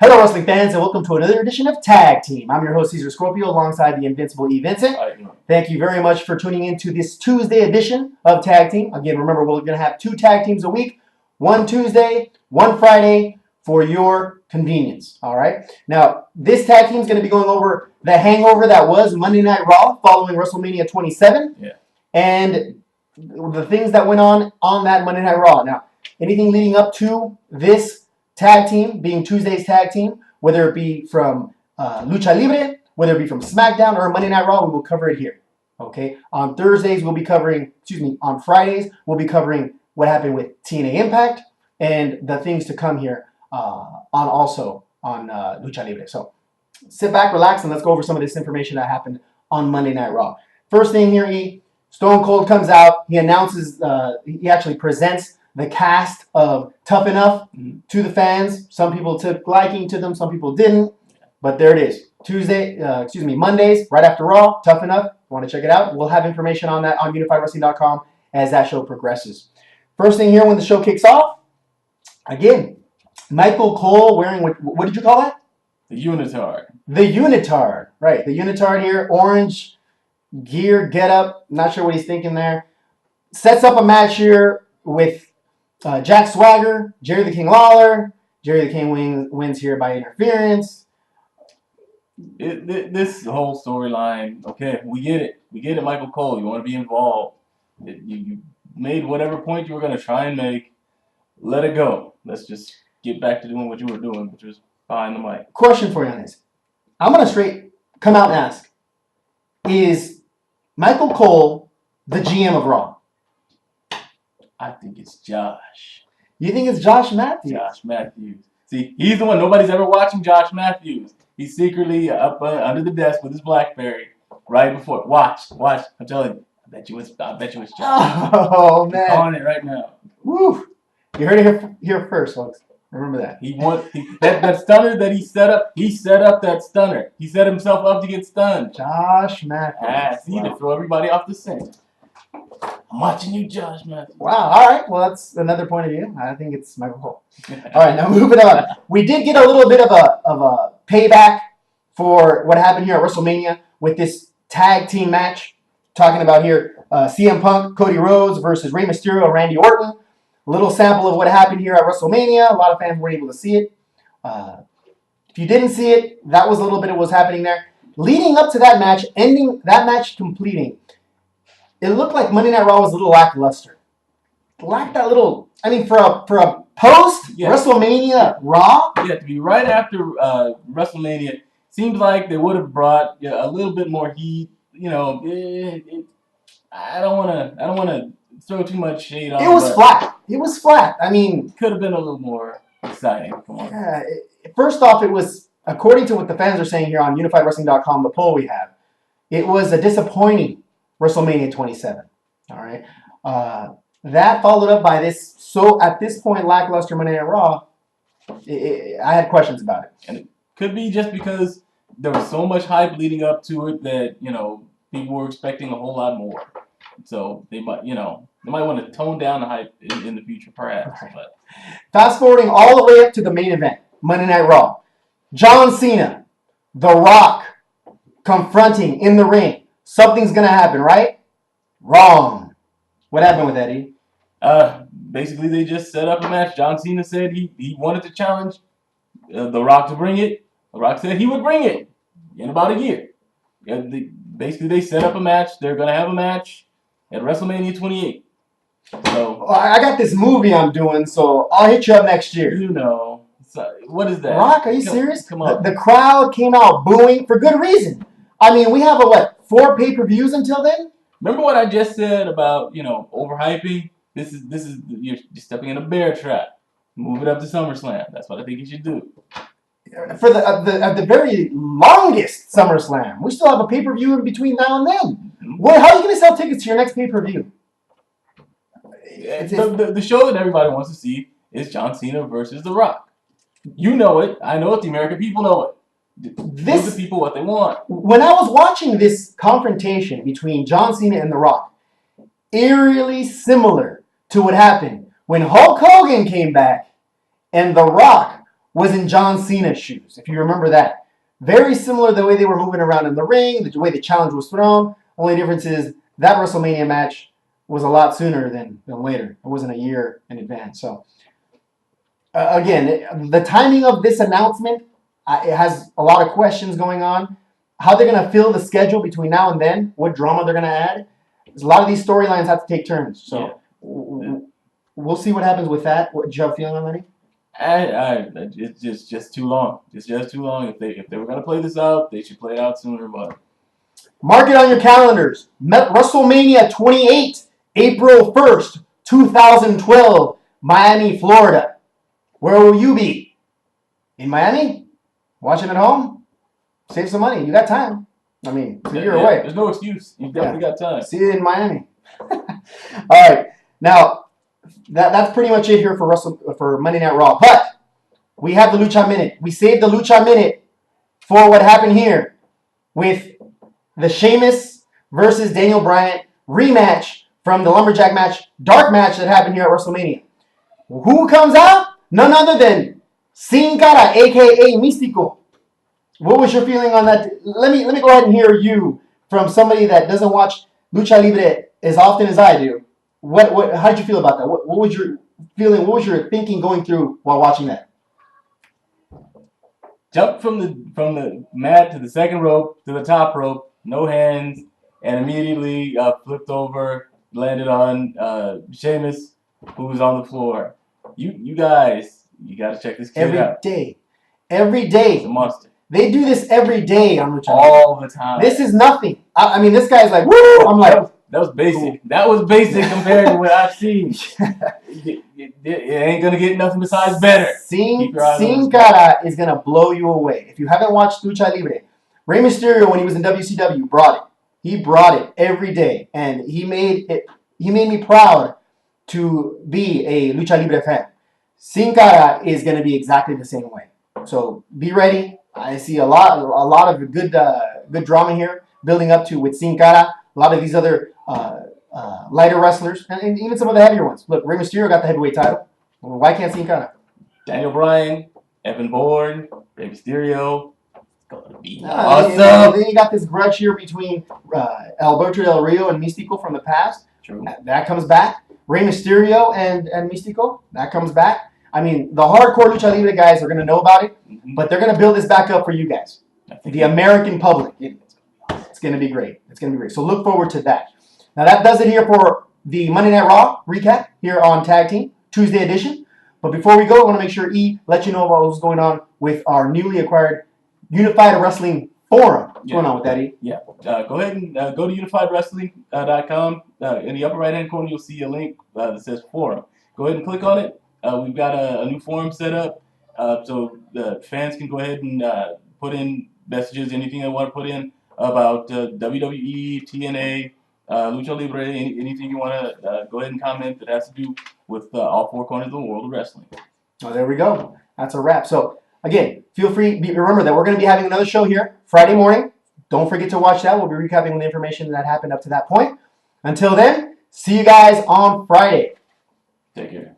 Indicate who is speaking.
Speaker 1: Hello, wrestling fans, and welcome to another edition of Tag Team. I'm your host, Cesar Scorpio, alongside the invincible E. Vincent. Thank you very much for tuning into this Tuesday edition of Tag Team. Again, remember, we're going to have 2 tag teams a week, one Tuesday, one Friday, for your convenience. All right? Now, this tag team is going to be going over the hangover that was Monday Night Raw following WrestleMania 27, and the things that went on that Monday Night Raw. Now, anything leading up to this tag team being Tuesday's tag team, whether it be from Lucha Libre, whether it be from SmackDown or Monday Night Raw, we will cover it here. Okay? On Thursdays, on Fridays, we'll be covering what happened with TNA Impact and the things to come here on Lucha Libre. So sit back, relax, and let's go over some of this information that happened on Monday Night Raw. First thing here, Stone Cold comes out. He announces, he actually presents the cast of Tough Enough to the fans. Some people took liking to them, some people didn't. But there it is. Mondays, right after Raw, Tough Enough. Want to check it out? We'll have information on that on UnifiedWrestling.com as that show progresses. First thing here when the show kicks off, again, Michael Cole wearing, what did you call that?
Speaker 2: The unitard.
Speaker 1: The unitard, right. The unitard here, orange gear, getup. Not sure what he's thinking there. Sets up a match here with Jack Swagger, Jerry the King Lawler. Jerry the King wins here by interference.
Speaker 2: This whole storyline, okay, we get it. We get it, Michael Cole. You want to be involved. You made whatever point you were going to try and make. Let it go. Let's just get back to doing what you were doing, which was behind the mic.
Speaker 1: Question for you on this. I'm going to straight come out and ask. Is Michael Cole the GM of Raw?
Speaker 2: I think it's Josh.
Speaker 1: You think it's Josh Matthews?
Speaker 2: Josh Matthews. See, he's the one. Nobody's ever watching Josh Matthews. He's secretly up under the desk with his BlackBerry right before. Watch. I'm telling you. I bet you it's Josh.
Speaker 1: Oh, man.
Speaker 2: I'm calling it right now.
Speaker 1: Woo. You heard it here first, folks. Remember that.
Speaker 2: That stunner that he set up. He set up that stunner. He set himself up to get stunned.
Speaker 1: Josh Matthews.
Speaker 2: See, to throw everybody off the scent. I'm watching you, Josh Matthews.
Speaker 1: Wow. All right. Well, that's another point of view. I think it's Michael Cole. All right. Now moving on. We did get a little bit of a payback for what happened here at WrestleMania with this tag team match. Talking about here, CM Punk, Cody Rhodes versus Rey Mysterio and Randy Orton. A little sample of what happened here at WrestleMania. A lot of fans weren't able to see it. If you didn't see it, that was a little bit of what was happening there. Leading up to that match, completing, it looked like Monday Night Raw was a little lackluster. Lacked that little, for a post-WrestleMania Raw?
Speaker 2: Yeah, to be right after WrestleMania, seems like they would have brought a little bit more heat. I don't want to throw too much shade on it.
Speaker 1: It was flat.
Speaker 2: Could have been a little more exciting. Come on.
Speaker 1: Yeah, first off, it was, according to what the fans are saying here on UnifiedWrestling.com, the poll we have, it was a disappointing WrestleMania 27. All right. That followed up by this, at this point, lackluster Monday Night Raw. I had questions about it.
Speaker 2: And it could be just because there was so much hype leading up to it that, people were expecting a whole lot more. So they might want to tone down the hype in the future, perhaps.
Speaker 1: Right.
Speaker 2: But
Speaker 1: fast forwarding all the way up to the main event, Monday Night Raw. John Cena, The Rock, confronting in the ring. Something's going to happen, right? Wrong. What happened with Eddie?
Speaker 2: Basically, they just set up a match. John Cena said he wanted to challenge The Rock to bring it. The Rock said he would bring it in about a year. Basically, they set up a match. They're going to have a match at WrestleMania 28. So
Speaker 1: I got this movie I'm doing, so I'll hit you up next year.
Speaker 2: What is that?
Speaker 1: Rock, are you serious?
Speaker 2: Come on.
Speaker 1: The crowd came out booing for good reason. We have 4 pay-per-views until then?
Speaker 2: Remember what I just said about, overhyping? This is you're stepping in a bear trap. Move it up to SummerSlam. That's what I think you should do.
Speaker 1: For the very longest SummerSlam. We still have a pay-per-view in between now and then. How are you going to sell tickets to your next pay-per-view?
Speaker 2: The show that everybody wants to see is John Cena versus The Rock. You know it. I know it. The American people know it. Give the people what they want.
Speaker 1: When I was watching this confrontation between John Cena and The Rock, eerily similar to what happened when Hulk Hogan came back and The Rock was in John Cena's shoes, if you remember that. Very similar the way they were moving around in the ring, the way the challenge was thrown. Only difference is that WrestleMania match was a lot sooner than later. It wasn't a year in advance. So, again, the timing of this announcement, it has a lot of questions going on. How they're going to fill the schedule between now and then, what drama they're going to add. A lot of these storylines have to take turns. So, we'll see what happens with that. What, do you have a feeling on that?
Speaker 2: It's just too long. It's just too long. If they were gonna play this out, they should play it out sooner. But
Speaker 1: mark it on your calendars. WrestleMania 28, April 1st, 2012, Miami, Florida. Where will you be? In Miami? Watching at home? Save some money. You got time. I mean, it's a year away.
Speaker 2: There's no excuse. You definitely got time.
Speaker 1: See you in Miami. All right. Now, that's pretty much it here for Monday Night Raw. But we have the Lucha Minute. We saved the Lucha Minute for what happened here with the Sheamus versus Daniel Bryan rematch from the Lumberjack match, dark match that happened here at WrestleMania. Who comes out? None other than Sin Cara, a.k.a. Místico. What was your feeling on that? Let me go ahead and hear you from somebody that doesn't watch Lucha Libre as often as I do. How did you feel about that? What was your feeling? What was your thinking going through while watching that?
Speaker 2: Jumped from the mat to the second rope to the top rope, no hands, and immediately flipped over, landed on Sheamus, who was on the floor. You guys, you got to check this kid out.
Speaker 1: Every day.
Speaker 2: It's a monster.
Speaker 1: They do this every day on Lucha Libre.
Speaker 2: All the time.
Speaker 1: This is nothing. I mean, this guy's like, woo! I'm like,
Speaker 2: that was basic. Cool. That was basic compared to what I've seen. It ain't gonna get nothing besides better.
Speaker 1: Sin Cara is gonna blow you away. If you haven't watched Lucha Libre, Rey Mysterio, when he was in WCW, brought it. He brought it every day, and he made me proud to be a Lucha Libre fan. Sin Cara is gonna be exactly the same way. So be ready. I see a lot of good drama here building up to with Sin Cara. A lot of these other lighter wrestlers, and even some of the heavier ones. Look, Rey Mysterio got the heavyweight title. Well, why can't Sin Cara?
Speaker 2: Daniel Bryan, Evan Bourne, Rey Mysterio. It's gonna be awesome.
Speaker 1: Then you got this grudge here between Alberto Del Rio and Místico from the past.
Speaker 2: True.
Speaker 1: That comes back. Rey Mysterio and Místico, that comes back. I mean, the hardcore Lucha Libre guys are going to know about it, but they're going to build this back up for you guys. The American public. It's going to be great. It's going to be great. So look forward to that. Now that does it here for the Monday Night Raw recap here on Tag Team, Tuesday edition. But before we go, I want to make sure let you know about what's going on with our newly acquired Unified Wrestling Forum. What's going on with that, E?
Speaker 2: Yeah. Go ahead and go to unifiedwrestling.com. In the upper right-hand corner, you'll see a link that says Forum. Go ahead and click on it. We've got a new forum set up, so the fans can go ahead and put in messages, anything they want to put in about WWE, TNA, Lucha Libre, anything you want to go ahead and comment that has to do with all four corners of the world of wrestling.
Speaker 1: Oh, there we go. That's a wrap. So, again, feel free. Remember that we're going to be having another show here Friday morning. Don't forget to watch that. We'll be recapping the information that happened up to that point. Until then, see you guys on Friday.
Speaker 2: Take care.